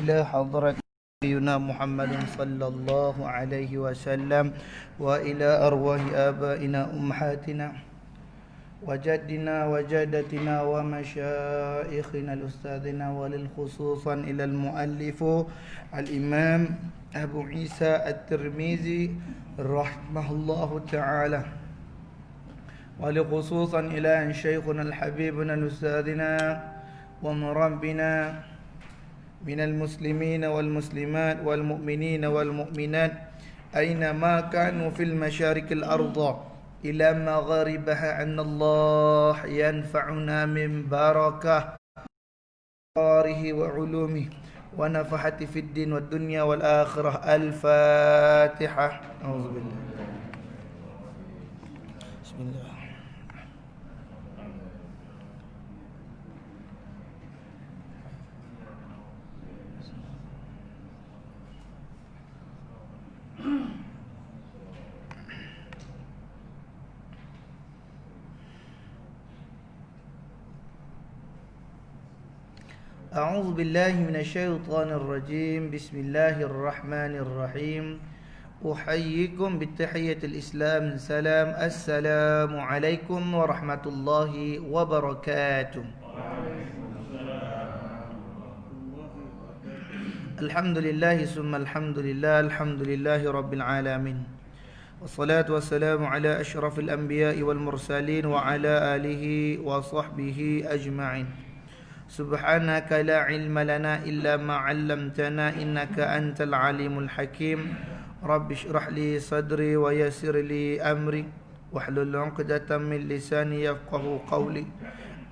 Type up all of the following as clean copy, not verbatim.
إلى حضرة نبينا محمد صلى الله عليه وسلم وإلى أرواح آبائنا أمهاتنا وجدنا وجدتنا ومشايخنا الأستاذنا وللخصوصا إلى المؤلف الإمام أبو عيسى الترمذي رحمه الله تعالى ولخصوصا إلى شيخنا الحبيبنا الأستاذنا ومربنا من المسلمين والمسلمات والمؤمنين والمؤمنات أينما كانوا في المشارق الأرض إلى مغاربها أن الله ينفعنا من بركة قاره وعلومه ونفحة في الدين والدنيا والآخرة. الفاتحة. أعوذ بالله. بسم الله. أعوذ بالله من الشيطان الرجيم. بسم الله الرحمن الرحيم. أحييكم بالتحية الإسلام سلام. السلام عليكم ورحمة الله وبركاته. الحمد لله ثم الحمد لله. الحمد لله رب العالمين والصلاة والسلام على أشرف الأنبياء والمرسلين وعلى آله وصحبه أجمعين. سبحانك لا علم لنا إلا ما علمتنا إنك أنت العليم الحكيم. رب اشرح لي صدري ويسر لي أمري واحلل عقدة من لساني يفقه قولي.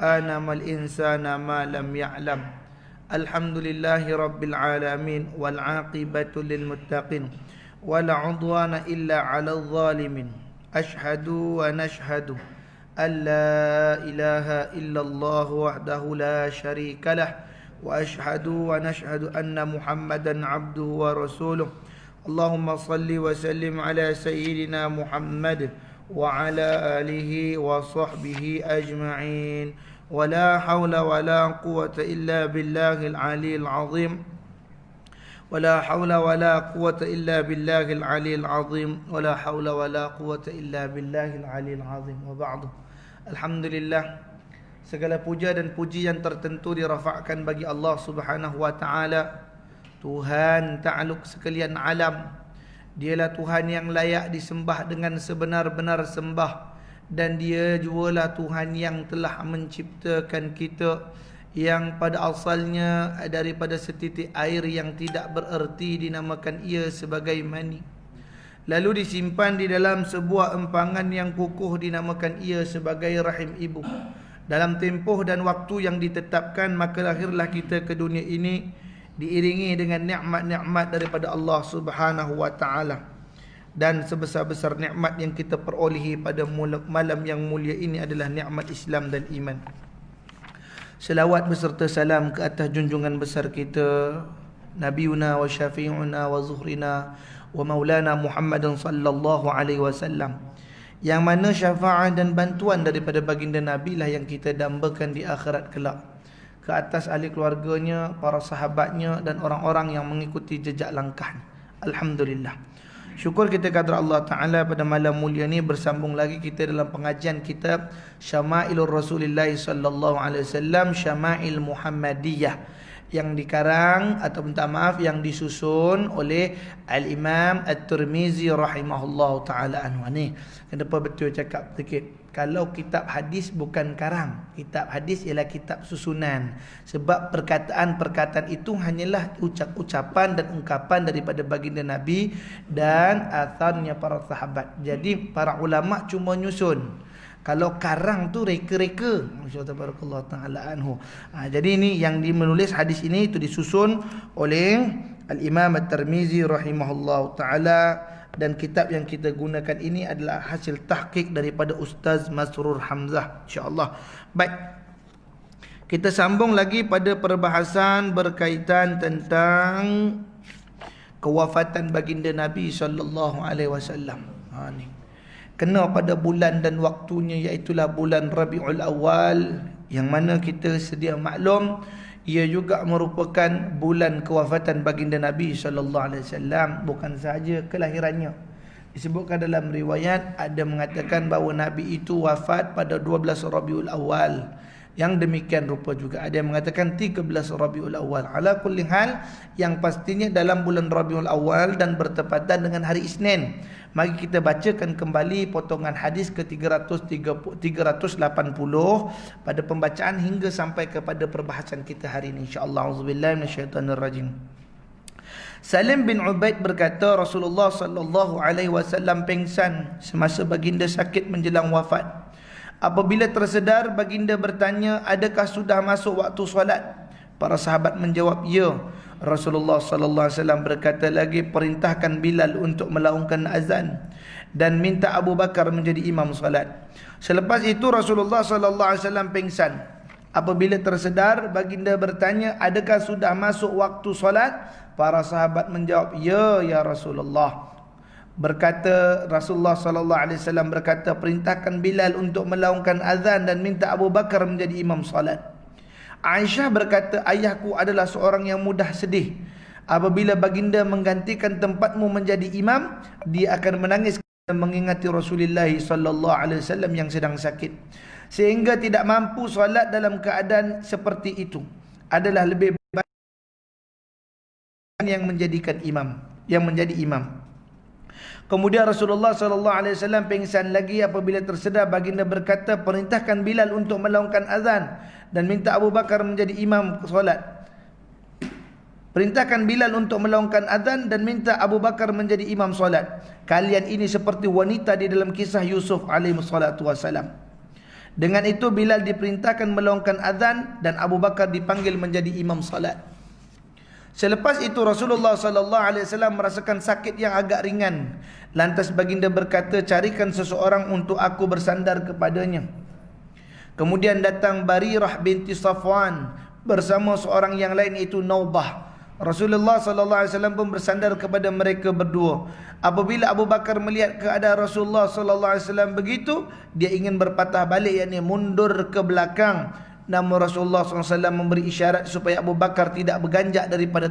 أنعم الإنسان ما لم يعلم. الحمد لله رب العالمين والعاقبة للمتقين ولا عدوان إلا على الظالمين. أشهد ونشهد أن لا إله إلا الله وحده لا شريك له وأشهد ونشهد أن محمدا عبده ورسوله. اللهم صل وسلم على سيدنا محمد وعلى آله وصحبه أجمعين. ولا حول ولا قوة إلا بالله العلي العظيم. ولا حول ولا قوة إلا بالله العلي العظيم. ولا حول ولا قوة إلا بالله العلي العظيم. وبعد. Alhamdulillah, segala puja dan puji yang tertentu dirafakkan bagi Allah Subhanahu wa taala, Tuhan ta'aluk sekalian alam. Dialah Tuhan yang layak disembah dengan sebenar-benar sembah, dan Dia jugalah Tuhan yang telah menciptakan kita, yang pada asalnya daripada setitik air yang tidak bererti dinamakan ia sebagai mani, lalu disimpan di dalam sebuah empangan yang kukuh dinamakan ia sebagai rahim ibu. Dalam tempoh dan waktu yang ditetapkan, maka lahirlah kita ke dunia ini diiringi dengan nikmat-nikmat daripada Allah Subhanahu wa taala. Dan sebesar-besar nikmat yang kita perolehi pada malam yang mulia ini adalah nikmat Islam dan iman. Selawat beserta salam ke atas junjungan besar kita, Nabiuna wa syafi'una wa zuhrina wa maulana Muhammadin sallallahu alaihi wasallam, yang mana syafaat dan bantuan daripada baginda Nabi lah yang kita dambakan di akhirat kelak, ke atas ahli keluarganya, para sahabatnya dan orang-orang yang mengikuti jejak langkahnya. Alhamdulillah. Syukur kita kepada Allah Ta'ala pada malam mulia ni bersambung lagi kita dalam pengajian kitab Syama'ilur Rasulillah sallallahu alaihi wasallam, Syama'il Muhammadiyah, yang dikarang atau minta maaf yang disusun oleh Al-Imam At-Tirmizi rahimahullahu ta'ala anhu. Ni kenapa betul cakap sikit, kalau kitab hadis bukan karang, kitab hadis ialah kitab susunan. Sebab perkataan-perkataan itu hanyalah ucapan dan ungkapan daripada baginda Nabi dan atharnya para sahabat. Jadi para ulama cuma nyusun. Kalau karang tu reka-reka. Masyaallah tabarakallah taala anhu. Jadi ini yang menulis hadis ini itu disusun oleh Al-Imam At-Tirmizi rahimahullah taala, dan kitab yang kita gunakan ini adalah hasil tahqiq daripada Ustaz Masrur Hamzah, insya-Allah. Baik. Kita sambung lagi pada perbahasan berkaitan tentang kewafatan baginda Nabi sallallahu alaihi wasallam. Ni kena pada bulan dan waktunya, iaitulah bulan Rabiul Awal, yang mana kita sedia maklum ia juga merupakan bulan kewafatan baginda Nabi sallallahu alaihi wasallam, bukan sahaja kelahirannya. Disebutkan dalam riwayat ada mengatakan bahawa Nabi itu wafat pada 12 Rabiul Awal. Yang demikian rupa juga ada yang mengatakan 13 Rabiul Awal. Ala kulli hal, yang pastinya dalam bulan Rabiul Awal dan bertepatan dengan hari Isnin. Mari kita bacakan kembali potongan hadis ke 380 pada pembacaan hingga sampai kepada perbahasan kita hari ini, insya-Allah. Auzubillahi minasyaitonirrajim. Salim bin Ubaid berkata, Rasulullah sallallahu alaihi wasallam pingsan semasa baginda sakit menjelang wafat. Apabila tersedar, baginda bertanya, adakah sudah masuk waktu solat? Para sahabat menjawab, ya. Rasulullah sallallahu alaihi wasallam berkata lagi, perintahkan Bilal untuk melaungkan azan dan minta Abu Bakar menjadi imam solat. Selepas itu Rasulullah sallallahu alaihi wasallam pingsan. Apabila tersedar, baginda bertanya, adakah sudah masuk waktu solat? Para sahabat menjawab, ya Rasulullah. Berkata Rasulullah sallallahu alaihi wasallam berkata, perintahkan Bilal untuk melaungkan azan dan minta Abu Bakar menjadi imam salat. Aisyah berkata, ayahku adalah seorang yang mudah sedih. Apabila baginda menggantikan tempatmu menjadi imam, dia akan menangis dan mengingati Rasulullah sallallahu alaihi wasallam yang sedang sakit, sehingga tidak mampu salat dalam keadaan seperti itu. Adalah lebih baik yang menjadikan imam, yang menjadi imam. Kemudian Rasulullah sallallahu alaihi wasallam pingsan lagi. Apabila tersedar, baginda berkata, perintahkan Bilal untuk melaungkan azan dan minta Abu Bakar menjadi imam solat. Perintahkan Bilal untuk melaungkan azan dan minta Abu Bakar menjadi imam solat. Kalian ini seperti wanita di dalam kisah Yusuf alaihi salatu wasalam. Dengan itu Bilal diperintahkan melaungkan azan dan Abu Bakar dipanggil menjadi imam solat. Selepas itu Rasulullah sallallahu alaihi wasallam merasakan sakit yang agak ringan. Lantas baginda berkata, carikan seseorang untuk aku bersandar kepadanya. Kemudian datang Barirah binti Safwan bersama seorang yang lain, itu Naubah. Rasulullah sallallahu alaihi wasallam pun bersandar kepada mereka berdua. Apabila Abu Bakar melihat keadaan Rasulullah sallallahu alaihi wasallam begitu, dia ingin berpatah balik, yakni mundur ke belakang. Namun Rasulullah SAW memberi isyarat supaya Abu Bakar tidak berganjak daripada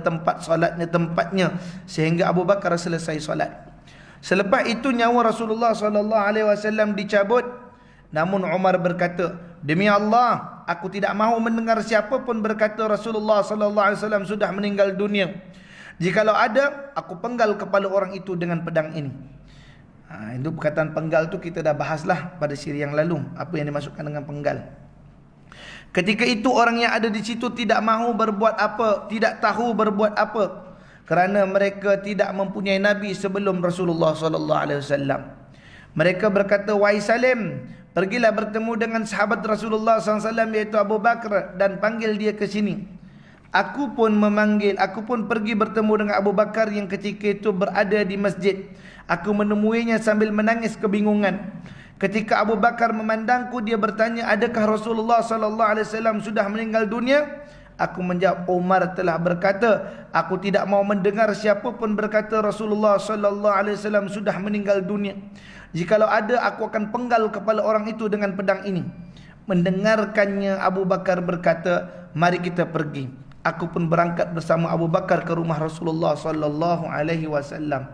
tempatnya sehingga Abu Bakar selesai solat. Selepas itu nyawa Rasulullah SAW dicabut. Namun Umar berkata, demi Allah, aku tidak mahu mendengar siapa pun berkata Rasulullah SAW sudah meninggal dunia. Jikalau ada, aku penggal kepala orang itu dengan pedang ini. Itu perkataan penggal tu kita dah bahaslah pada siri yang lalu, apa yang dimasukkan dengan penggal. Ketika itu orang yang ada di situ tidak mahu berbuat apa, tidak tahu berbuat apa, kerana mereka tidak mempunyai nabi sebelum Rasulullah sallallahu alaihi wasallam. Mereka berkata, wahai Salim, pergilah bertemu dengan sahabat Rasulullah sallallahu alaihi wasallam iaitu Abu Bakar dan panggil dia ke sini. Aku pun pergi bertemu dengan Abu Bakar yang ketika itu berada di masjid. Aku menemuinya sambil menangis kebingungan. Ketika Abu Bakar memandangku, dia bertanya, adakah Rasulullah sallallahu alaihi wasallam sudah meninggal dunia? Aku menjawab, Umar telah berkata, aku tidak mau mendengar siapa pun berkata Rasulullah sallallahu alaihi wasallam sudah meninggal dunia. Jikalau ada, aku akan penggal kepala orang itu dengan pedang ini. Mendengarkannya, Abu Bakar berkata, mari kita pergi. Aku pun berangkat bersama Abu Bakar ke rumah Rasulullah sallallahu alaihi wasallam.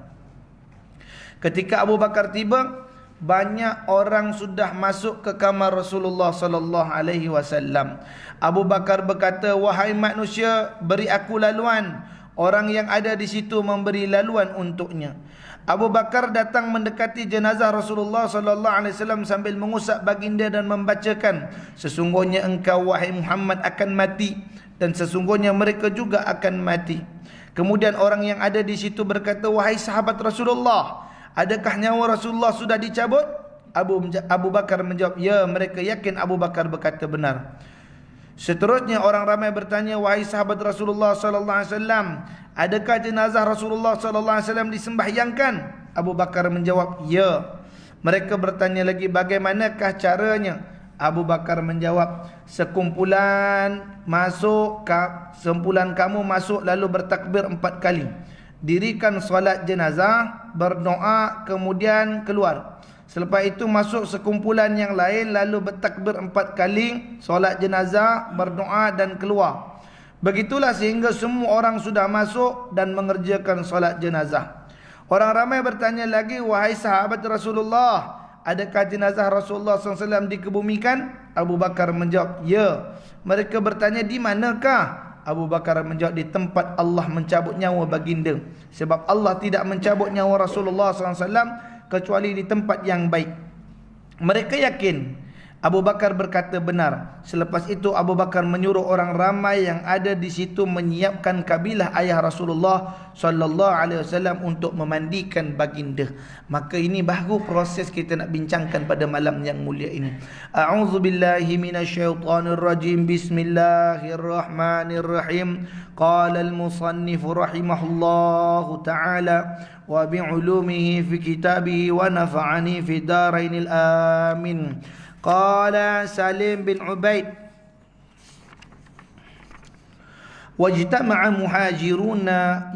Ketika Abu Bakar tiba, banyak orang sudah masuk ke kamar Rasulullah sallallahu alaihi wasallam. Abu Bakar berkata, wahai manusia, beri aku laluan. Orang yang ada di situ memberi laluan untuknya. Abu Bakar datang mendekati jenazah Rasulullah sallallahu alaihi wasallam sambil mengusap baginda dan membacakan, sesungguhnya engkau wahai Muhammad akan mati dan sesungguhnya mereka juga akan mati. Kemudian orang yang ada di situ berkata, wahai sahabat Rasulullah, adakah nyawa Rasulullah sudah dicabut? Abu Bakar menjawab, ya. Mereka yakin Abu Bakar berkata benar. Seterusnya orang ramai bertanya, wahai sahabat Rasulullah sallallahu alaihi wasallam, adakah jenazah Rasulullah sallallahu alaihi wasallam disembahyangkan? Abu Bakar menjawab, ya. Mereka bertanya lagi, bagaimanakah caranya? Abu Bakar menjawab, sekumpulan kamu masuk lalu bertakbir 4 kali. Dirikan solat jenazah, berdoa, kemudian keluar. Selepas itu masuk sekumpulan yang lain lalu bertakbir 4 kali, solat jenazah, berdoa dan keluar. Begitulah sehingga semua orang sudah masuk dan mengerjakan solat jenazah. Orang ramai bertanya lagi, wahai sahabat Rasulullah, adakah jenazah Rasulullah SAW dikebumikan? Abu Bakar menjawab, ya. Mereka bertanya, di manakah? Abu Bakar menjawab, di tempat Allah mencabut nyawa baginda. Sebab Allah tidak mencabut nyawa Rasulullah SAW kecuali di tempat yang baik. Mereka yakin. Abu Bakar berkata benar. Selepas itu Abu Bakar menyuruh orang ramai yang ada di situ menyiapkan kabilah ayah Rasulullah sallallahu alaihi wasallam untuk memandikan baginda. Maka ini baru proses kita nak bincangkan pada malam yang mulia ini. A'udzubillahi minasyaitonir rajim. Bismillahirrahmanirrahim. Qala al-musannif rahimahullahu ta'ala wa bi'ulumihi fi kitabihi wa nafa'ani fi darainil amin. Qala Salim bin Ubaid, wajtama'a muhajiruna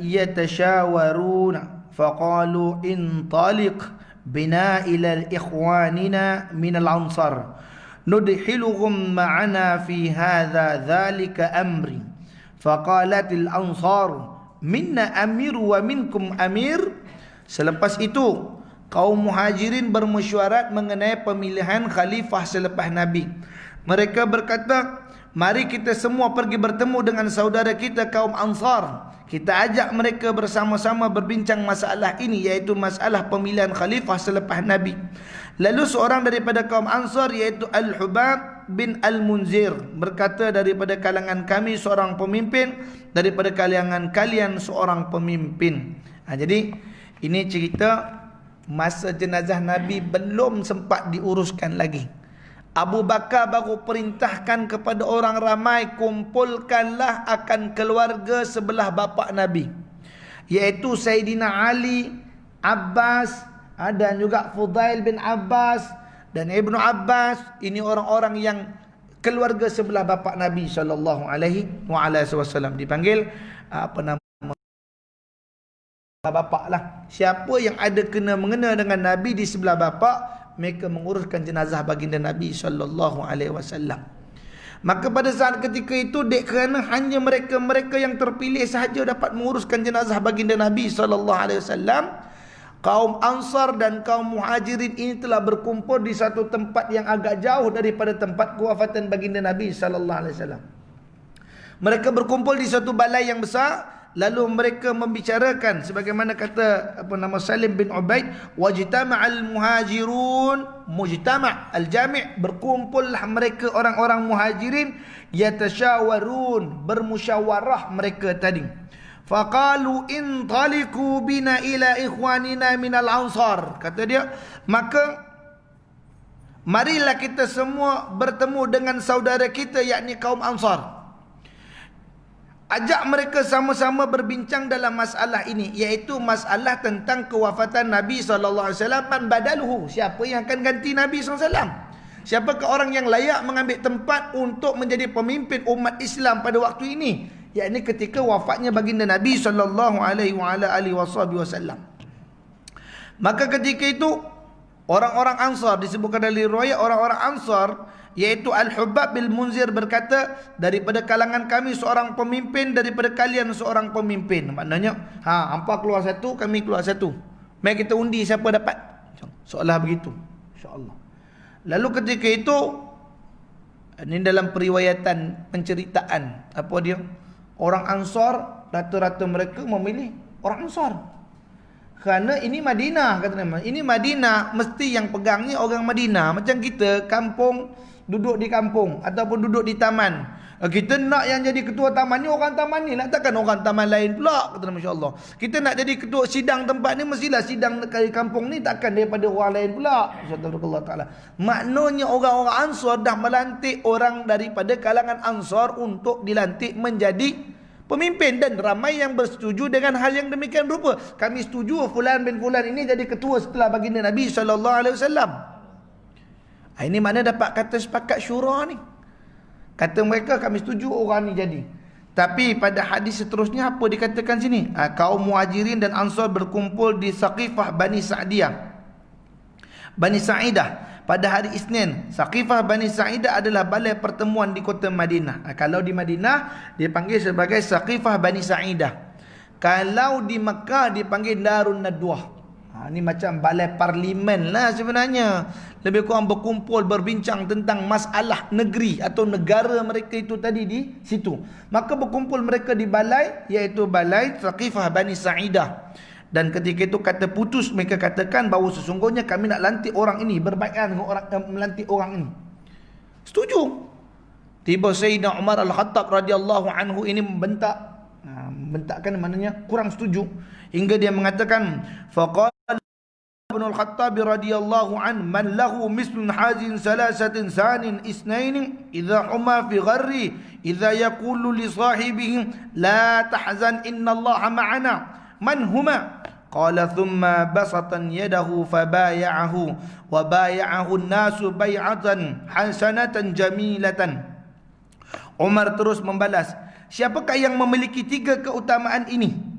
yatashawaruna faqalu intaliq bina ila ikhwanina min al-ansar nudkhiluhum ma'ana fi hadha dhalika amri. Faqalat al-ansar minna amir wa minkum amir. Selepas itu kaum muhajirin bermesyuarat mengenai pemilihan khalifah selepas Nabi. Mereka berkata, mari kita semua pergi bertemu dengan saudara kita kaum Ansar. Kita ajak mereka bersama-sama berbincang masalah ini, iaitu masalah pemilihan khalifah selepas Nabi. Lalu seorang daripada kaum Ansar, iaitu Al-Hubab bin Al-Munzir, berkata, daripada kalangan kami seorang pemimpin, daripada kalangan kalian seorang pemimpin. Jadi ini cerita masa jenazah Nabi belum sempat diuruskan lagi. Abu Bakar baru perintahkan kepada orang ramai, kumpulkanlah akan keluarga sebelah bapa Nabi, iaitu Sayyidina Ali, Abbas, dan juga Fudail bin Abbas dan Ibnu Abbas. Ini orang-orang yang keluarga sebelah bapa Nabi sallallahu alaihi wasallam, dipanggil apa nama bapak lah. Siapa yang ada kena mengena dengan Nabi di sebelah bapak, mereka menguruskan jenazah baginda Nabi sallallahu alaihi wasallam. Maka pada saat ketika itu, kerana hanya mereka-mereka yang terpilih sahaja dapat menguruskan jenazah baginda Nabi sallallahu alaihi wasallam, kaum Ansar dan kaum Muhajirin ini telah berkumpul di satu tempat yang agak jauh daripada tempat kewafatan baginda Nabi sallallahu alaihi wasallam. Mereka berkumpul di satu balai yang besar. Lalu mereka membicarakan sebagaimana kata Salim bin Ubaid, wajtama'al muhajirun, mujtama' al-jami', berkumpullah mereka orang-orang muhajirin, yatasyawarun, bermusyawarah mereka tadi. Faqalu intaliqu bina ila ikhwanina minal ansar. Kata dia, maka marilah kita semua bertemu dengan saudara kita, yakni kaum Ansar. Ajak mereka sama-sama berbincang dalam masalah ini, iaitu masalah tentang kewafatan Nabi SAW. Man badaluhu, siapa yang akan ganti Nabi SAW? Siapakah orang yang layak mengambil tempat untuk menjadi pemimpin umat Islam pada waktu ini, yakni ketika wafatnya baginda Nabi SAW. Maka ketika itu orang-orang Ansar, disebutkan dari riwayat orang-orang Ansar, iaitu Al-Hubab bin Munzir berkata, daripada kalangan kami seorang pemimpin, daripada kalian seorang pemimpin. Maknanya, hampa keluar satu, kami keluar satu. Mari kita undi siapa dapat. Seolah begitu, insya-Allah. Lalu ketika itu, ini dalam periwayatan penceritaan, apa dia? Orang Ansar, rata-rata mereka memilih orang Ansar. Kerana ini Madinah, kata nama. Ini Madinah, mesti yang pegangnya orang Madinah. Macam kita kampung, duduk di kampung ataupun duduk di taman. Kita nak yang jadi ketua taman ni orang taman ni, nak takkan orang taman lain pula, kata nama, masya-Allah. Kita nak jadi ketua sidang tempat ni, mestilah sidang di kampung ni takkan daripada orang lain pula. Insyaallah taala. Maknanya orang-orang Ansar dah melantik orang daripada kalangan Ansar untuk dilantik menjadi pemimpin, dan ramai yang bersetuju dengan hal yang demikian rupa. Kami setuju fulan bin fulan ini jadi ketua setelah baginda Nabi sallallahu alaihi wasallam. Ini mana dapat kata sepakat syura ni. Kata mereka, kami setuju orang ni jadi. Tapi pada hadis seterusnya apa dikatakan sini? Kaum Muhajirin dan Ansar berkumpul di Saqifah Bani Sa'diyah, Bani Sa'idah. pada hari Isnin. Saqifah Bani Sa'idah adalah balai pertemuan di kota Madinah. Kalau di Madinah dipanggil sebagai Saqifah Bani Sa'idah. Kalau di Mekah dipanggil Darun Nadwah. Ni macam balai parlimen lah sebenarnya. Lebih kurang berkumpul berbincang tentang masalah negeri atau negara mereka itu tadi di situ. Maka berkumpul mereka di balai, iaitu balai Saqifah Bani Sa'idah. Dan ketika itu kata putus, mereka katakan bahawa sesungguhnya kami nak lantik orang ini, berbaikat dengan orang melantik orang ini. Setuju. Tiba Sayyidina Umar Al-Khattab radhiyallahu anhu ini membentakkan maknanya kurang setuju, hingga dia mengatakan faqala Ibn Al-Khattab radhiyallahu an man lahu mislun hazin salasatin sanin isnain idza huma fi gharri idza yaqulu li sahibihi la tahzan inna Allah ma'ana man huma qala thumma basatan yadahu fabaya'ahu wa baya'ahu an-nasu bay'atan hasanatan jamilatan. Umar terus membalas, siapakah yang memiliki 3 keutamaan ini?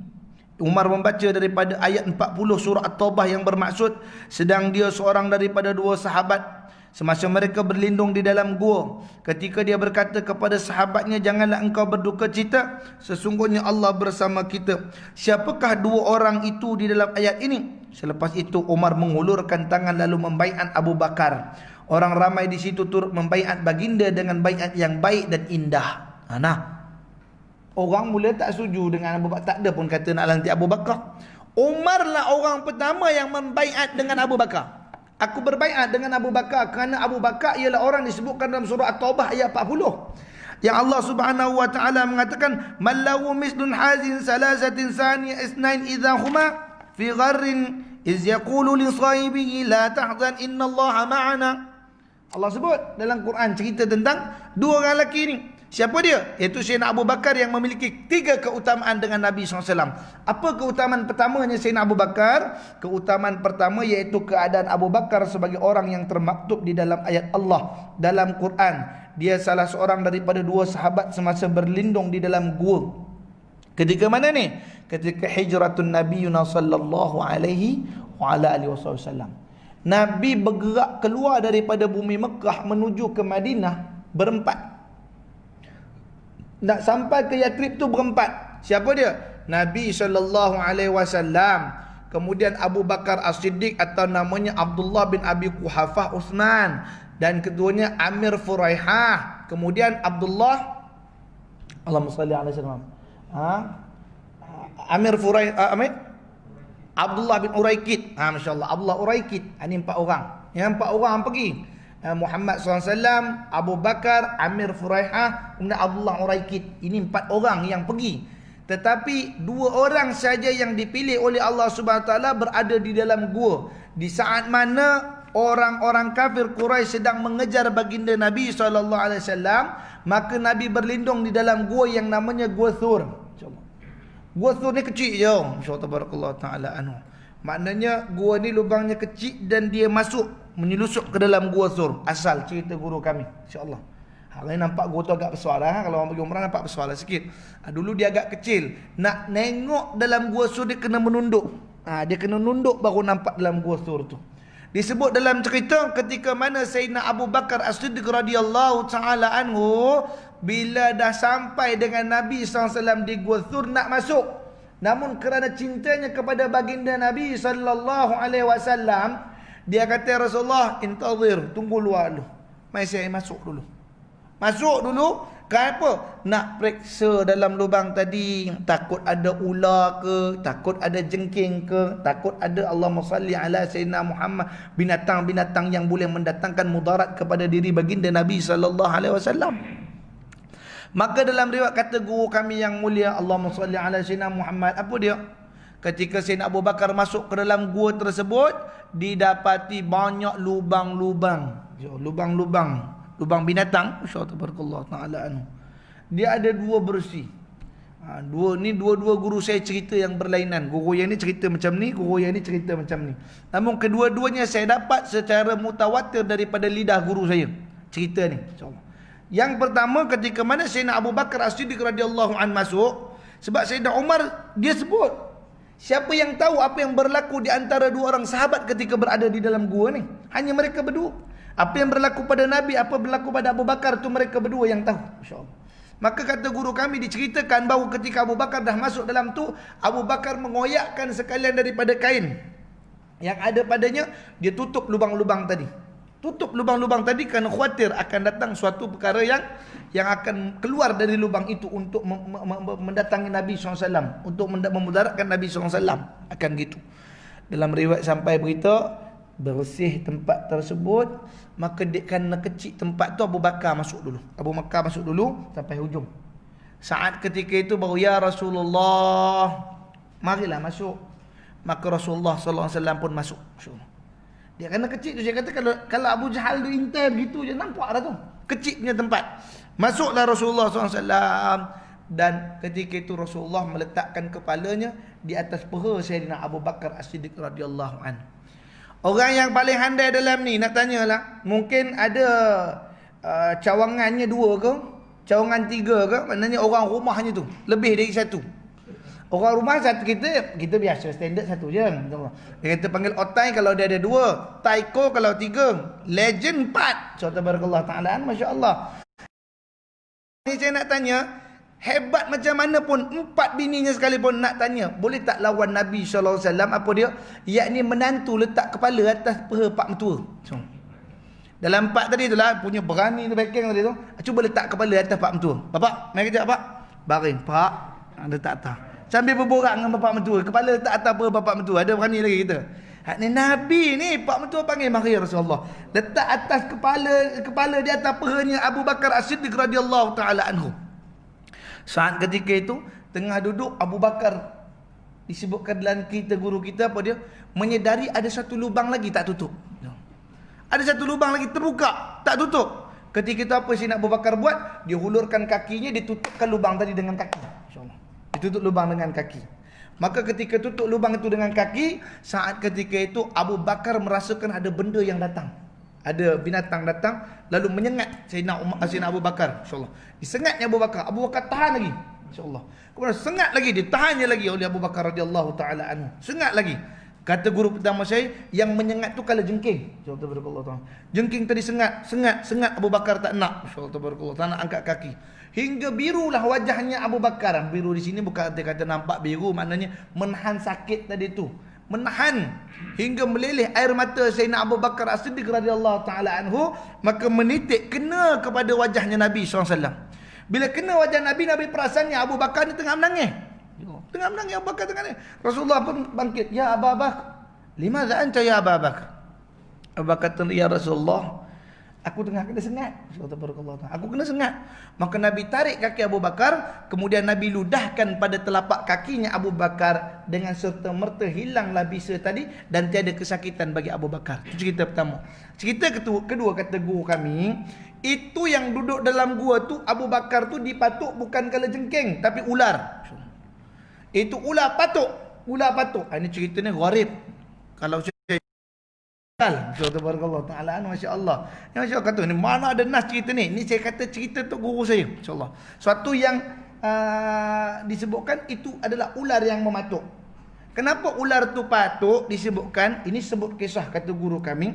Umar membaca daripada ayat 40 surah At-Taubah yang bermaksud sedang dia seorang daripada 2 sahabat semasa mereka berlindung di dalam gua, ketika dia berkata kepada sahabatnya, janganlah engkau berduka cita, sesungguhnya Allah bersama kita. Siapakah 2 orang itu di dalam ayat ini? Selepas itu Umar mengulurkan tangan lalu membaiat Abu Bakar. Orang ramai di situ turut membaiat baginda dengan baiat yang baik dan indah. Orang mula tak setuju dengan Abu Bakar, tak ada pun kata nak lantik Abu Bakar. Umar lah orang pertama yang membaiat dengan Abu Bakar. Aku berbaiat dengan Abu Bakar kerana Abu Bakar ialah orang disebutkan dalam surah At-Taubah ayat 40. Yang Allah Subhanahu wa taala mengatakan mallahu mislun hazin salasatin sani isnain idza huma fi gharrin iz yaqulu li sahibihi la tahzan innallaha ma'ana. Allah sebut dalam Quran cerita tentang 2 orang lelaki ni. Siapa dia? Iaitu Sayyidina Abu Bakar yang memiliki 3 keutamaan dengan Nabi SAW. Apa keutamaan pertamanya Sayyidina Abu Bakar? Keutamaan pertama iaitu keadaan Abu Bakar sebagai orang yang termaktub di dalam ayat Allah dalam Quran. Dia salah seorang daripada 2 sahabat semasa berlindung di dalam gua. Ketika mana ni? Ketika hijratun Nabi sallallahu alaihi wa ala alihi wasallam. Nabi bergerak keluar daripada bumi Mekah menuju ke Madinah berempat. Nak sampai ke Yathrib tu berempat. Siapa dia? Nabi SAW, kemudian Abu Bakar As-Siddiq atau namanya Abdullah bin Abi Quhafah Uthman, dan keduanya Amir Furaihah, kemudian Abdullah Allahumma salli alaihi wasallam. Amir Furaihah, Abdullah bin Uraikid. Masya-Allah, Abdullah Uraikid. Ini 4 orang. Yang 4 orang pergi. Muhammad SAW, Abu Bakar, Amir Furaihah, kemudian Abdullah Uraikid. Ini 4 orang yang pergi. Tetapi 2 orang saja yang dipilih oleh Allah SWT berada di dalam gua. Di saat mana orang-orang kafir Quraisy sedang mengejar baginda Nabi SAW, maka Nabi berlindung di dalam gua yang namanya Gua Thur. Gua Thur ni kecil je. Insya-Allah taala anhu. Maknanya gua ni lubangnya kecil dan dia masuk menyelusup ke dalam Gua Thur. Asal cerita guru kami, insya-Allah. Hari ni nampak gua tu agak besar lah. Kalau orang pergi umrah nampak besar lah sikit. Dulu dia agak kecil. Nak nengok dalam Gua Thur dia kena menunduk. Dia kena nunduk baru nampak dalam Gua Thur tu. Disebut dalam cerita ketika mana Sayyidina Abu Bakar As-Siddiq radhiyallahu taala anhu bila dah sampai dengan Nabi SAW di Gua Thur nak masuk, namun kerana cintanya kepada baginda Nabi SAW, dia kata, Rasulullah, intazir, tunggu luar dulu. Mai saya masuk dulu. Masuk dulu. Kenapa? Nak periksa dalam lubang tadi, takut ada ular ke, takut ada jengking ke, takut ada Allahumma salli ala Sayyidina Muhammad, binatang-binatang yang boleh mendatangkan mudarat kepada diri baginda Nabi SAW. Maka dalam riwayat kata guru kami yang mulia, Allahumma salli ala Sayyidina Muhammad, apa dia? Ketika Sayyidina Abu Bakar masuk ke dalam gua tersebut, didapati banyak lubang-lubang. Lubang binatang. Insyaallah taala anhu. Dia ada 2 bersih. Dua-dua guru saya cerita yang berlainan. Guru yang ni cerita macam ni, guru yang ni cerita macam ni. Namun kedua-duanya saya dapat secara mutawatir daripada lidah guru saya. Cerita ni, insya-Allah. Yang pertama, ketika mana Sayyidina Abu Bakar As-Siddiq radhiyallahu an masuk, sebab Sayyidina Umar dia sebut, siapa yang tahu apa yang berlaku di antara 2 orang sahabat ketika berada di dalam gua ni? Hanya mereka berdua. Apa yang berlaku pada Nabi, apa berlaku pada Abu Bakar, tu mereka berdua yang tahu. Masya-Allah. Maka kata guru kami diceritakan bahawa ketika Abu Bakar dah masuk dalam tu, Abu Bakar mengoyakkan sekalian daripada kain yang ada padanya, dia tutup lubang-lubang tadi. Tutup lubang-lubang tadi kerana khawatir akan datang suatu perkara yang akan keluar dari lubang itu untuk mendatangi Nabi SAW, untuk memudaratkan Nabi SAW. Akan gitu. Dalam riwayat sampai berita, bersih tempat tersebut, maka kerana kecil tempat tu Abu Bakar masuk dulu. Abu Bakar masuk dulu sampai hujung. Saat ketika itu baru, ya Rasulullah, marilah masuk. Maka Rasulullah SAW pun masuk. Dia kerana kecil tu, saya kata kalau Abu Jahal tu intai begitu je, nampak dah tu. Kecil punya tempat. Masuklah Rasulullah SAW. Dan ketika itu Rasulullah meletakkan kepalanya di atas peha Sayyidina Abu Bakar As-Siddiq radhiyallahu anhu. Orang yang paling handai dalam ni, nak tanyalah, mungkin ada cawangannya 2 ke, cawangan 3 ke, maknanya orang rumahnya tu lebih dari 1. Orang rumah satu, kita biasa standard 1 je. Dia kata panggil otai kalau dia ada 2, taiko kalau 3, legend 4. So tabarakallah taala, masya-Allah. Ni saya nak tanya, hebat macam mana pun 4 bininya sekalipun, nak tanya, boleh tak lawan Nabi sallallahu alaihi wasallam? Apa dia? Yakni menantu letak kepala atas peha pak mentua. So, dalam 4 tadi itulah punya berani tu, backing tadi tu. Cuba letak kepala atas pak mentua. Bapak, mari kejap pak. Baring, pak. Letak atas. Sambil berborak dengan bapak mentua, kepala letak atas peha bapak mentua. Ada berani lagi kita? Ni Nabi ni, pak mentua panggil, mari ya Rasulullah. Letak atas kepala di atas pehanya Abu Bakar As-Siddiq radhiyallahu taala anhu. Saat ketika itu tengah duduk, Abu Bakar disebutkan dalam kita guru kita apa dia, menyedari ada satu lubang lagi tak tutup. Ada satu lubang lagi terbuka, tak tutup. Ketika itu apa Sayyidina Abu Bakar buat? Dia hulurkan kakinya, ditutupkan lubang tadi dengan kaki. Insya-Allah. Ditutup lubang dengan kaki. Maka ketika tutup lubang itu dengan kaki, saat ketika itu Abu Bakar merasakan ada benda yang datang. Ada binatang datang lalu menyengat Sayyidina Abu Bakar, insya-Allah. Disengatnya Abu Bakar. Abu Bakar tahan lagi, insya-Allah. Kemudian sengat lagi, ditahannya lagi oleh Abu Bakar radhiyallahu taala anhu. Sengat lagi. Kata guru pertama saya, yang menyengat tu kala jengking. Insya-Allah tabarakallah taala. Jengking tadi sengat Abu Bakar tak nak. Insya-Allah tabarakallah, tak nak angkat kaki. Hingga birulah wajahnya Abu Bakar. Biru di sini bukan kata nampak biru, maknanya menahan sakit tadi tu. Menahan hingga meleleh air mata Sayyidina Abu Bakar As-Siddiq radhiyallahu taala anhu, maka menitik kena kepada wajahnya Nabi SAW. Bila kena wajah Nabi, Nabi perasannya Abu Bakar ni tengah menangis. Tengah menangis Abu Bakar tengah menangis. Rasulullah pun bangkit, ya Abu Bakar, limadza anta ya Abu Bakar? Abu Bakar kata, ya Rasulullah, aku tengah kena sengat. Aku kena sengat. Maka Nabi tarik kaki Abu Bakar, kemudian Nabi ludahkan pada telapak kakinya Abu Bakar, dengan serta merta hilanglah bisa tadi dan tiada kesakitan bagi Abu Bakar. Itu cerita pertama. Cerita kedua kata guru kami, itu yang duduk dalam gua tu Abu Bakar tu dipatuk bukan kala jengking tapi ular. Itu ular patuk. Ini ceritanya gharib. Kalau Subhanallah ta'ala, masya-Allah. Ya, masya-Allah kata ni mana ada nas cerita ni. Ni saya kata cerita untuk guru saya, insya-Allah. Suatu yang disebutkan itu adalah ular yang mematuk. Kenapa ular tu patuk disebutkan? Ini sebut kisah kata guru kami.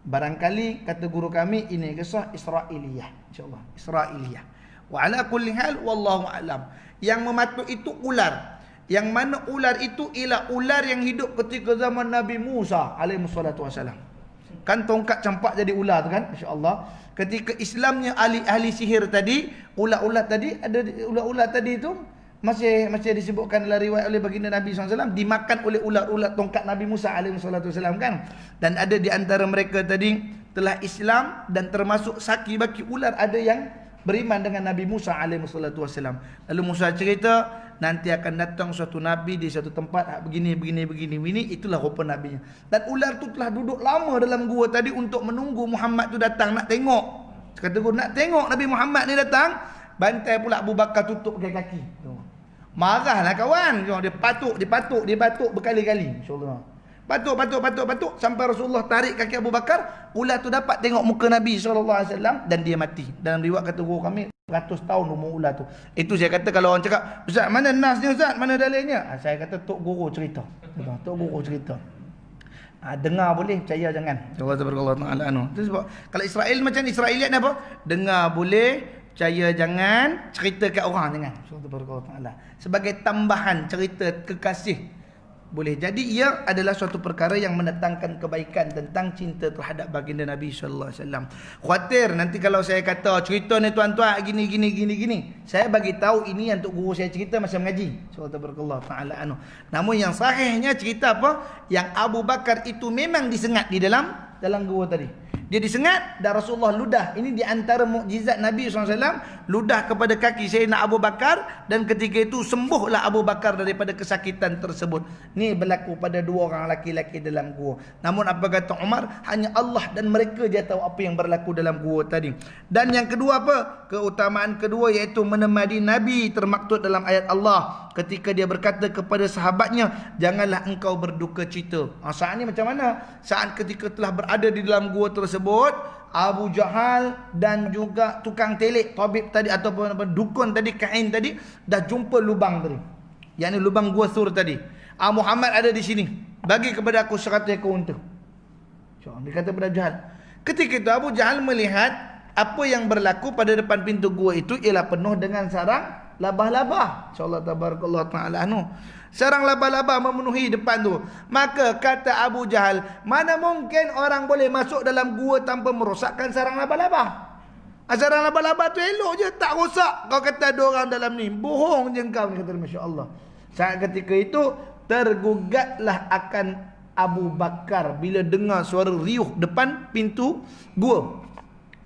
Barangkali kata guru kami ini kisah Israiliyah, insya-Allah. Israiliyah. Wa ala kulli hal wallahu alam. Yang mematuk itu ular. Yang mana ular itu ialah ular yang hidup ketika zaman Nabi Musa alaihi wassalatu wasalam. Kan tongkat campak jadi ular tu kan, insya-Allah. Ketika Islamnya ahli sihir tadi, ular-ular tadi ada ular-ular tadi itu masih disebutkan dalam riwayat oleh baginda Nabi SAW, dimakan oleh ular-ular tongkat Nabi Musa alaihi wassalatu wasalam kan. Dan ada di antara mereka tadi telah Islam, dan termasuk saki baki ular ada yang beriman dengan Nabi Musa alaihi wassalatu wasalam. Lalu Musa cerita, nanti akan datang suatu nabi di satu tempat begini, itulah rupa nabinya. Dan ular tu telah duduk lama dalam gua tadi untuk menunggu Muhammad tu datang, nak tengok. Kata gua, nak tengok Nabi Muhammad ni datang. Bantai pula Abu Bakar tutup kaki. Marahlah kawan. Dia patuk berkali-kali. InsyaAllah. Patuk sampai Rasulullah tarik kaki Abu Bakar, ular tu dapat tengok muka Nabi SAW dan dia mati. Dalam riwayat kata guru kami 100 tahun umur ular tu. Itu saya kata kalau orang cakap, Ustaz mana nasnya Ustaz, mana dalilnya? Saya kata Tok Guru cerita. Tok Guru cerita. Dengar boleh, percaya jangan. Allah Taala anu. Itu sebab kalau Israel macam Israeliat apa? Dengar boleh, percaya jangan, cerita kat orang jangan. Allah Taala. Sebagai tambahan cerita kekasih boleh. Jadi ia adalah suatu perkara yang mendatangkan kebaikan tentang cinta terhadap baginda Nabi sallallahu alaihi wasallam. Khawatir nanti kalau saya kata cerita ni tuan-tuan gini. Saya bagi tahu ini yang untuk guru saya cerita masa mengaji. Subhanallah taala anu. Namun yang sahihnya cerita apa? Yang Abu Bakar itu memang disengat di dalam gua tadi. Dia disengat dan Rasulullah ludah. Ini di antara mukjizat Nabi SAW. Ludah kepada kaki Sayyidina Abu Bakar. Dan ketika itu sembuhlah Abu Bakar daripada kesakitan tersebut. Ini berlaku pada dua orang laki-laki dalam gua. Namun apa kata Umar? Hanya Allah dan mereka je tahu apa yang berlaku dalam gua tadi. Dan yang kedua apa? Keutamaan kedua iaitu menemani Nabi termaktub dalam ayat Allah. Ketika dia berkata kepada sahabatnya, janganlah engkau berduka cita. Saat ni macam mana? Saat ketika telah berada di dalam gua tersebut, Abu Jahal dan juga tukang telik, tabib tadi ataupun dukun tadi, kain tadi, dah jumpa lubang tadi. Yang ni lubang gua Sur tadi. Muhammad ada di sini. Bagi kepada aku 100 ekor unta. Dia kata kepada Jahal. Ketika itu Abu Jahal melihat apa yang berlaku pada depan pintu gua itu ialah penuh dengan sarang labah-labah. InsyaAllah tabarakallah ta'ala anu. Sarang labah-labah memenuhi depan tu. Maka kata Abu Jahal, mana mungkin orang boleh masuk dalam gua tanpa merosakkan sarang labah-labah? Sarang labah-labah tu elok je, tak rosak. Kau kata ada orang dalam ni, bohong je kau ni, kata masya-Allah. Saat ketika itu tergugatlah akan Abu Bakar bila dengar suara riuh depan pintu gua.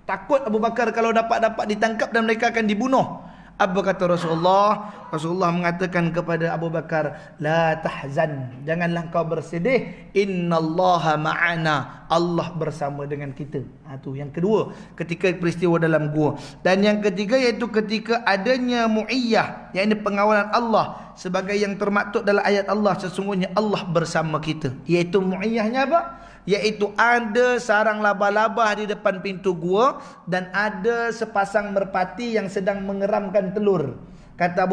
Takut Abu Bakar kalau dapat ditangkap dan mereka akan dibunuh. Apa kata Rasulullah? Rasulullah mengatakan kepada Abu Bakar, la tahzan, janganlah kau bersedih, innallaha ma'ana, Allah bersama dengan kita. Itu yang kedua ketika peristiwa dalam gua. Dan yang ketiga iaitu ketika adanya mu'iyyah, iaitu pengawalan Allah sebagai yang termaktub dalam ayat Allah, sesungguhnya Allah bersama kita. Iaitu mu'iyyahnya apa? Iaitu ada sarang labah-labah di depan pintu gua dan ada sepasang merpati yang sedang mengeramkan telur. Kata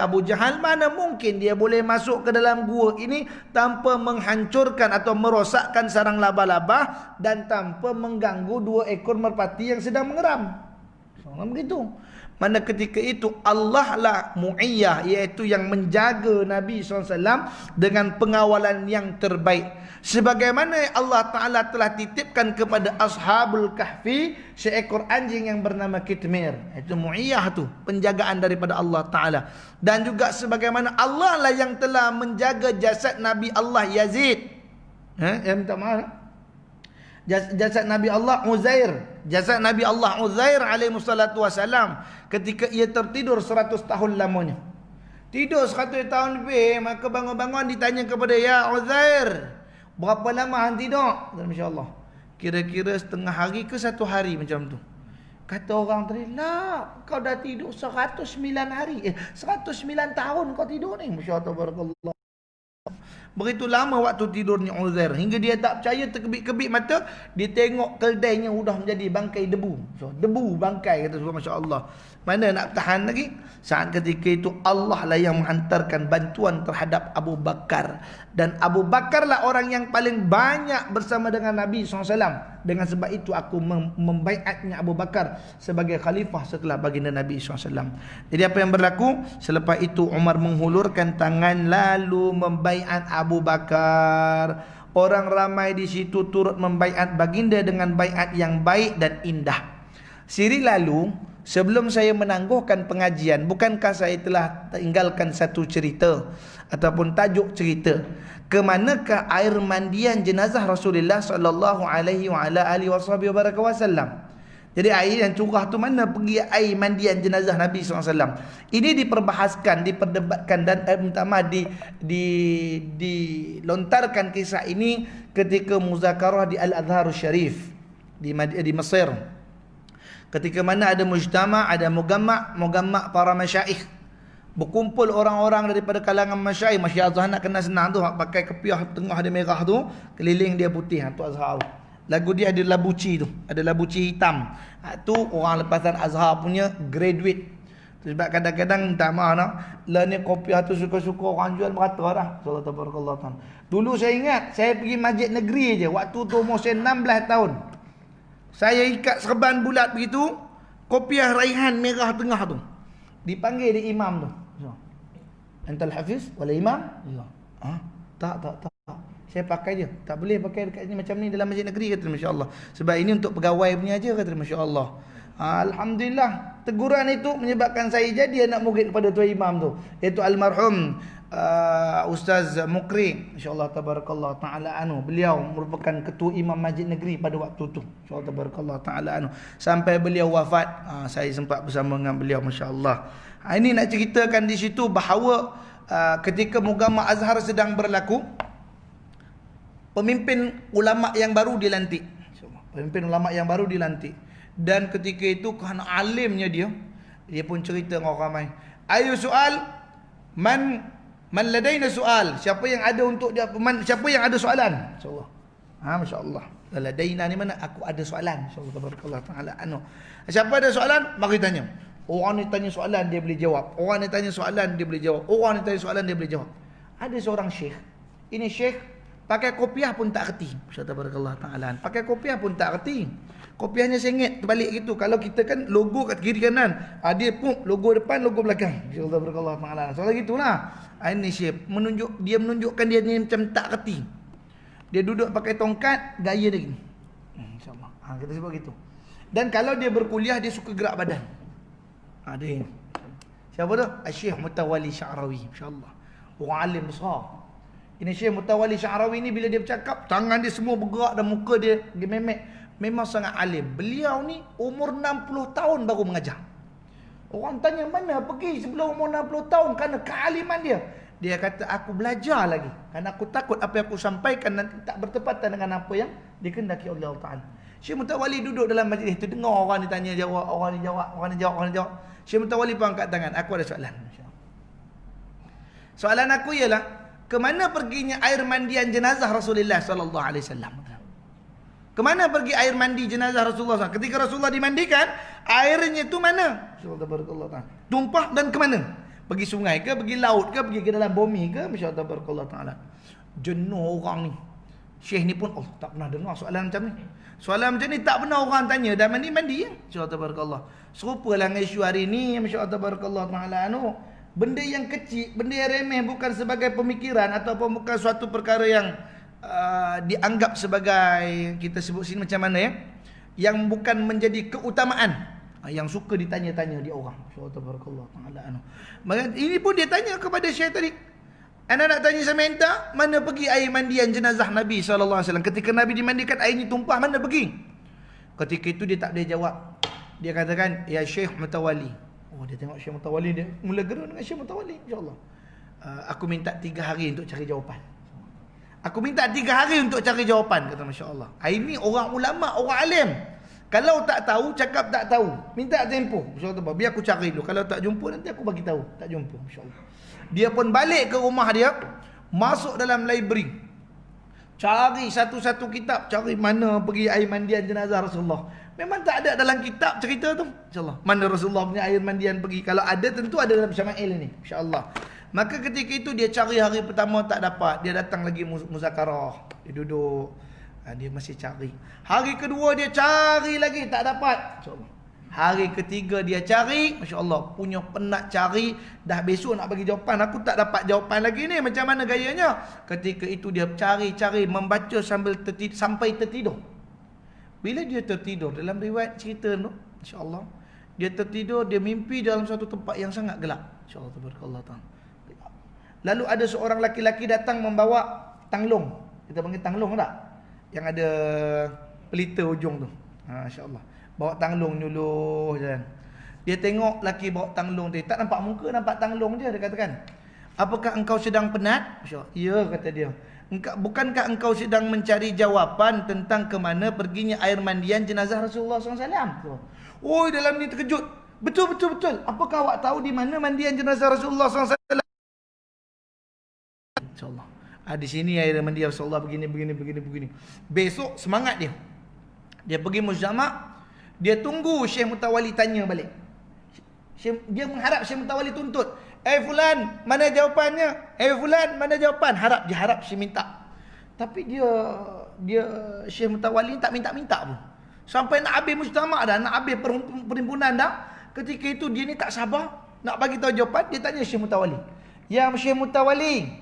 Abu Jahal, mana mungkin dia boleh masuk ke dalam gua ini tanpa menghancurkan atau merosakkan sarang labah-labah dan tanpa mengganggu 2 ekor merpati yang sedang mengeram. Soalnya begitu. Mana ketika itu Allah lah mu'iyyah, iaitu yang menjaga Nabi SAW dengan pengawalan yang terbaik. Sebagaimana Allah Ta'ala telah titipkan kepada Ashabul Kahfi seekor anjing yang bernama Kitmir. Itu mu'iyyah tu, penjagaan daripada Allah Ta'ala. Dan juga sebagaimana Allah lah yang telah menjaga jasad Nabi Allah Yazid. Yang minta maaf. Jasad Nabi Allah Uzair. Jasad Nabi Allah Uzair alaihissalatu wassalam. Ketika ia tertidur 100 tahun lamanya. Tidur 100 tahun lebih. Maka bangun-bangun ditanya kepada, ya Uzair, berapa lama hang tidur? Masya-Allah. Kira-kira setengah hari ke 1 hari macam tu. Kata orang tadi, lah, kau dah tidur 109 hari. 109 tahun kau tidur ni. Masya-Allah barakallah. Begitu lama waktu tidurnya Uzair, hingga dia tak percaya, terkebit-kebit mata, dia tengok keldainya sudah menjadi bangkai debu. So, debu bangkai, kata masya-Allah. Mana nak tahan lagi? Saat ketika itu Allah lah yang menghantarkan bantuan terhadap Abu Bakar. Dan Abu Bakar lah orang yang paling banyak bersama dengan Nabi SAW. Dengan sebab itu aku membaiatnya Abu Bakar sebagai khalifah setelah baginda Nabi SAW. Jadi apa yang berlaku? Selepas itu Umar menghulurkan tangan lalu membaiat Abu Bakar. Orang ramai di situ turut membaiat baginda dengan baiat yang baik dan indah. Siri lalu, sebelum saya menangguhkan pengajian, bukankah saya telah tinggalkan satu cerita ataupun tajuk cerita, ke manakah air mandian jenazah Rasulullah sallallahu alaihi wasallam? Jadi air yang curah tu mana pergi air mandian jenazah Nabi SAW? Ini diperbahaskan, diperdebatkan dan dilontarkan kisah ini ketika muzakarah di Al-Azhar Syarif di Mesir. Ketika mana ada mujtama', ada mugamma' para masyaikh. Berkumpul orang-orang daripada kalangan masyaikh. Masyaikh Azhar nak kenal senang tu, pakai kepiah tengah dia merah tu, keliling dia putih, tu Azhar. Lagu dia ada labuci tu, ada labuci hitam. Tu orang lepasan Azhar punya graduate. Sebab kadang-kadang tak maaf nak, lah ni kopiah tu suka-suka orang jual merata dah. Insyaallah tabarakallah taala. Dulu saya ingat saya pergi masjid negeri je, waktu tu umur saya 16 tahun. Saya ikat serban bulat begitu, kopiah raihan merah tengah tu. Dipanggil di imam tu. Antal hafiz wala imam? Ya. Tak. Saya pakai je. Tak boleh pakai dekat sini macam ni dalam masjid negeri, kata masya-Allah. Sebab ini untuk pegawai punya aja, kata masya-Allah. Alhamdulillah, teguran itu menyebabkan saya jadi anak murid kepada tuan imam tu, iaitu almarhum Ustaz Mukri, insya-Allah tabarakallah taala anhu. Beliau merupakan ketua imam masjid negeri pada waktu tu, insya-Allah tabarakallah taala anhu. Sampai beliau wafat, saya sempat bersama dengan beliau, masya-Allah. Ini nak ceritakan di situ bahawa ketika Mugama Azhar sedang berlaku, pemimpin ulama yang baru dilantik. Pemimpin ulama yang baru dilantik. Dan ketika itu kerana alimnya dia pun cerita dengan orang ramai. Ayo soal, man ladaina soal. Siapa yang ada untuk dia, siapa yang ada soalan? Insya-Allah. Masya-Allah. Ladaina ni mana? Aku ada soalan. Insya-Allah tabarakallah taala anu. Siapa ada soalan, mari tanya. Orang ni tanya soalan, dia boleh jawab. Orang ni tanya soalan, dia boleh jawab. Orang ni tanya soalan, dia boleh jawab. Ada seorang syekh. Ini syekh pakai kopiah pun tak reti. Insya-Allah tabarakallah taala. Pakai kopiah pun tak reti. Kopiahnya sengit terbalik gitu. Kalau kita kan logo kat kiri kanan, dia pun logo depan, logo belakang. Insya-Allah tabarakallah taala. Soal gitulah. Ini syekh menunjukkan dia ni macam tak reti. Dia duduk pakai tongkat, gaya dia gini. Insya-Allah. Kita sebut gitu. Dan kalau dia berkuliah, dia suka gerak badan. Dia. Siapa tu? Syekh Mutawalli Sya'rawi, insya-Allah. Orang alim besar. Ini Syekh Mutawalli Sya'rawi ni bila dia bercakap, tangan dia semua bergerak dan muka dia memek. Memang sangat alim. Beliau ni umur 60 tahun baru mengajar. Orang tanya mana pergi sebelum umur 60 tahun kerana kealiman dia. Dia kata aku belajar lagi. Kerana aku takut apa yang aku sampaikan nanti tak bertepatan dengan apa yang dikehendaki oleh Allah Ta'ala. Syekh Mutawalli duduk dalam majlis itu, dengar orang ni tanya jawab, orang ni jawab, orang ni jawab, orang ni jawab. Syekh Mutawalli pun angkat tangan. Aku ada soalan. Soalan aku ialah, ke mana perginya air mandian jenazah Rasulullah sallallahu alaihi wasallam? Kemana pergi air mandi jenazah Rasulullah SAW? Ketika Rasulullah dimandikan, airnya itu mana? Tumpah dan ke mana? Pergi sungai ke, pergi laut ke, pergi ke dalam bumi ke? Masya Allah. Jenuh orang ni. Syekh ni pun, tak pernah dengar soalan macam ni. Soalan macam ni tak pernah orang tanya. Dah mandi ya? Masya Allah. Serupalah dengan isu hari ni. Masya Allah. Benda yang kecil, benda yang remeh, bukan sebagai pemikiran ataupun bukan suatu perkara yang dianggap sebagai, kita sebut sini macam mana ya, yang bukan menjadi keutamaan, yang suka ditanya-tanya di orang. Subhanallah taala. Ini pun dia tanya kepada Syekh tadi. Anda nak tanya sama enta, mana pergi air mandian jenazah Nabi sallallahu alaihi wasallam? Ketika Nabi dimandikan, airnya tumpah, mana pergi? Ketika itu dia tak boleh jawab. Dia katakan, ya Syekh Mutawalli. Dia tengok Syekh Mutawalli, dia mula gerun dengan Syekh Mutawalli, insya-Allah. Aku minta 3 hari untuk cari jawapan. Aku minta 3 hari untuk cari jawapan, kata masya-Allah. Ini orang ulama, orang alim. Kalau tak tahu, cakap tak tahu. Minta tempoh. Masya-Allah, biar aku cari dulu. Kalau tak jumpa nanti aku bagi tahu. Tak jumpa, masya-Allah. Dia pun balik ke rumah dia, masuk dalam library. Cari satu-satu kitab, cari mana pergi air mandian jenazah Rasulullah. Memang tak ada dalam kitab cerita tu, insya-Allah. Mana Rasulullah punya air mandian pergi. Kalau ada, tentu ada dalam Syama'il ni, insya-Allah. Maka ketika itu dia cari, hari pertama tak dapat. Dia datang lagi muzakarah. Dia duduk. Dia masih cari. Hari kedua dia cari lagi, tak dapat. InsyaAllah. Hari ketiga dia cari. Masya Allah, punya penat cari. Dah besok nak bagi jawapan. Aku tak dapat jawapan lagi ni. Macam mana gayanya? Ketika itu dia cari-cari, membaca sampai tertidur. Bila dia tertidur, dalam riwayat cerita tu, Insya Allah, dia tertidur, dia mimpi dalam satu tempat yang sangat gelap. Insya Allah, tabarakallah ta'ala. Lalu ada seorang laki-laki datang membawa tanglung. Kita panggil tanglung tak? Yang ada pelita ujung tu. Insya-Allah. Bawa tanglung nyuluh jalan. Dia tengok laki bawa tanglung tu. Tak nampak muka, nampak tanglung je. Dia katakan, apakah engkau sedang penat? Ya, kata dia. Bukankah engkau sedang mencari jawapan tentang ke mana perginya air mandian jenazah Rasulullah SAW? Oh, dalam ni terkejut. Betul. Apakah awak tahu di mana mandian jenazah Rasulullah SAW? InsyaAllah. Di sini air mandi Rasulullah begini. Besok semangat dia. Dia pergi mujtama', dia tunggu Syekh Mutawalli tanya balik. Dia mengharap Syekh Mutawalli tuntut. Fulan, mana jawapannya? Fulan, mana jawapan? Dia harap Syekh minta. Tapi dia Syekh Mutawalli tak minta-minta pun. Sampai nak habis mujtama' dah, nak habis perhimpunan dah. Ketika itu dia ni tak sabar nak bagi tahu jawapan. Dia tanya Syekh Mutawalli, "Ya Syekh Mutawalli,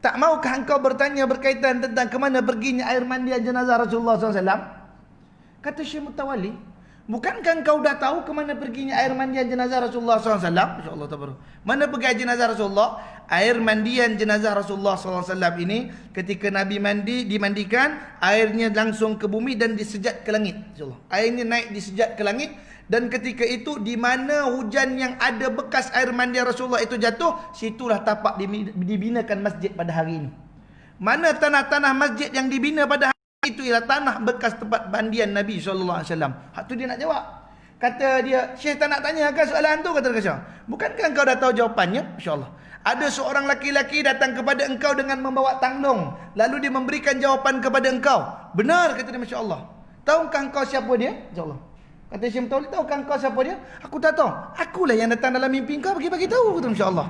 tak maukah engkau bertanya berkaitan tentang ke mana perginya air mandian jenazah Rasulullah SAW?" Kata Syekh Mutawalli, "Bukankah engkau dah tahu ke mana perginya air mandian jenazah Rasulullah SAW?" Masya-Allah tabaraka. Mana pergi jenazah Rasulullah? Air mandian jenazah Rasulullah SAW ini, ketika Nabi dimandikan, airnya langsung ke bumi dan disejat ke langit. InsyaAllah, airnya naik disejat ke langit. Dan ketika itu, di mana hujan yang ada bekas air mandian Rasulullah itu jatuh, situlah tapak dibinakan masjid pada hari ini. Mana tanah-tanah masjid yang dibina pada hari itu ialah tanah bekas tempat mandian Nabi SAW. Hak tu dia nak jawab. Kata dia, "Syekh tak nak tanyakan soalan tu," kata Syekh. "Bukankah engkau dah tahu jawapannya?" InsyaAllah. "Ada seorang laki-laki datang kepada engkau dengan membawa tangdong, lalu dia memberikan jawapan kepada engkau." "Benar," kata dia, Masya Allah. "Tahukah engkau siapa dia?" InsyaAllah. Kata Syekh Mutawalli, "Tahukah engkau siapa dia?" "Aku tak tahu." "Akulah yang datang dalam mimpi engkau bagi tahu," kata Masya Allah.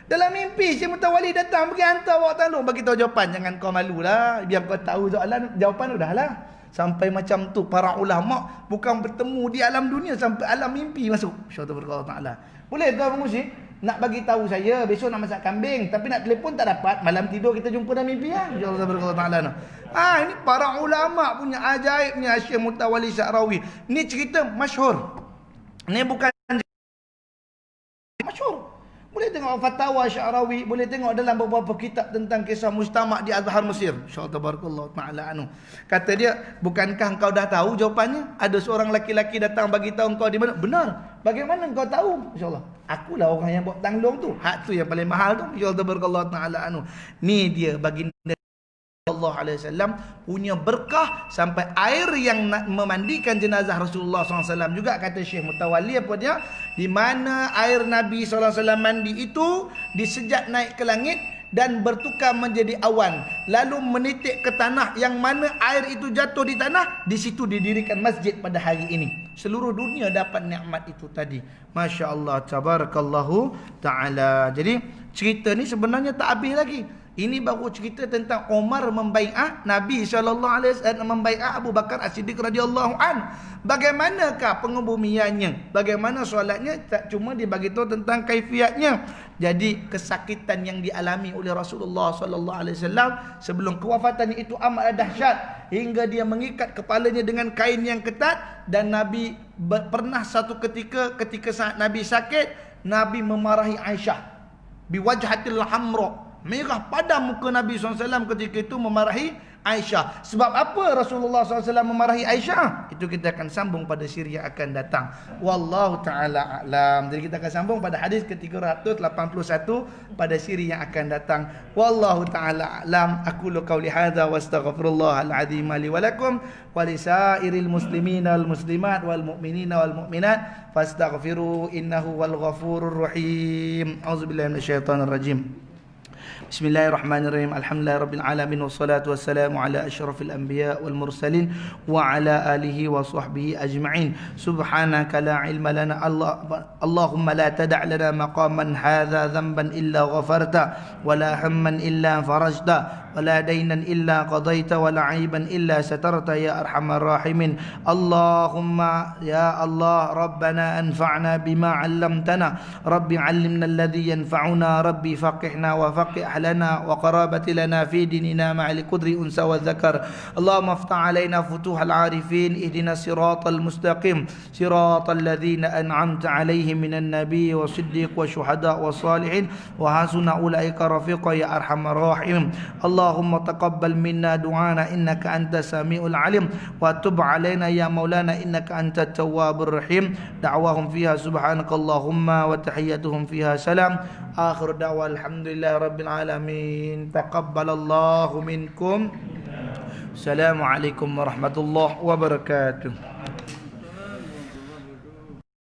Dalam mimpi Syekh Mutawalli datang pergi hantar bawa tangdong bagi tahu jawapan. Jangan kau malulah, biar kau tahu soalan, jawapan udahlah. Sampai macam tu para ulama bukan bertemu di alam dunia, sampai alam mimpi masuk. Masya-Allah taala. Boleh tuan pengusi nak bagi tahu saya besok nak masak kambing, tapi nak telefon tak dapat, malam tidur kita jumpa dalam mimpi ya. Masya-Allah taala. Ini para ulama punya ajaibnya Syekh Mutawalli Sya'rawi. Ni cerita masyhur. Ni bukan masyhur. Boleh tengok fatwa Sya'rawi, boleh tengok dalam beberapa kitab tentang kisah mujtama' di Azhar Mesir. Insyaallah taala anu. Kata dia, "Bukankah engkau dah tahu jawapannya? Ada seorang laki-laki datang bagi tahu engkau di mana?" "Benar." "Bagaimana engkau tahu?" "Insyaallah, akulah orang yang bawa tangdong tu." Hak tu yang paling mahal tu. Insyaallah taala anu. Ni dia baginda sallallahu alaihi wasallam punya berkah sampai air yang nak memandikan jenazah Rasulullah SAW juga. Kata Syekh Mutawalli apa dia, di mana air Nabi SAW mandi itu disejat naik ke langit dan bertukar menjadi awan, lalu menitik ke tanah, yang mana air itu jatuh di tanah, di situ didirikan masjid pada hari ini. Seluruh dunia dapat nikmat itu tadi. Masya Allah, tabarakallahu ta'ala. Jadi cerita ni sebenarnya tak habis lagi. Ini baru cerita tentang Umar membai'ah Nabi SAW, membai'ah Abu Bakar As-Siddiq radhiyallahu an. Bagaimanakah pengebumiannya? Bagaimana solatnya? Tak cuma dibagi tahu tentang kaifiatnya. Jadi kesakitan yang dialami oleh Rasulullah SAW sebelum kewafatannya itu amat dahsyat, hingga dia mengikat kepalanya dengan kain yang ketat. Dan Nabi pernah satu ketika saat Nabi sakit, Nabi memarahi Aisyah biwajhatil hamra. Merah padam muka Nabi SAW ketika itu memarahi Aisyah. Sebab apa Rasulullah SAW memarahi Aisyah? Itu kita akan sambung pada siri yang akan datang. Wallahu ta'ala a'lam. Jadi kita akan sambung pada hadis ke-381 pada siri yang akan datang. Wallahu ta'ala a'lam. Aqulu qawli hadha wa astaghfirullahal azim li wa lakum wa lisairil muslimina wal muslimat wal mu'minina wal mu'minat fastaghfiru innahu wal ghafurur rahim. Auzubillahi minasyaitonir rajim. Bismillahirrahmanirrahim. Alhamdulillahirabbil alamin wassalatu wassalamu ala asyrafil anbiya wal mursalin wa ala alihi wa sahbihi ajma'in. Subhanaka la ilma lana Allahumma la tada' lana maqaman hadha dhanban illa ghafarta wa la hamman illa farajta wa la daynan illa qadaita wa la 'aiban illa satarta ya arhamar rahimin. Allahumma ya Allah rabbana anfa'na bima 'allamtana rabbi 'allimna alladhi yanfa'una rabbi faqihna wa faqih لنا وقرابة لنا في ديننا مع القدر أنثى والذكر. اللهم افتح علينا فتوح العارفين اهدنا الصراط المستقيم صراط الذين أنعمت عليهم من النبي والصديق والشهداء والصالحين وحسن أولئك رفيقا يا أرحم الراحمين. اللهم تقبل منا دعانا إنك أنت السميع العليم وتب علينا يا مولانا إنك أنت التواب الرحيم. دعواهم فيها سبحانك اللهم وتحيتهم فيها سلام. آخر دعوة الحمد لله رب العالمين. تقبل الله منكم. السلام عليكم ورحمة الله وبركاته.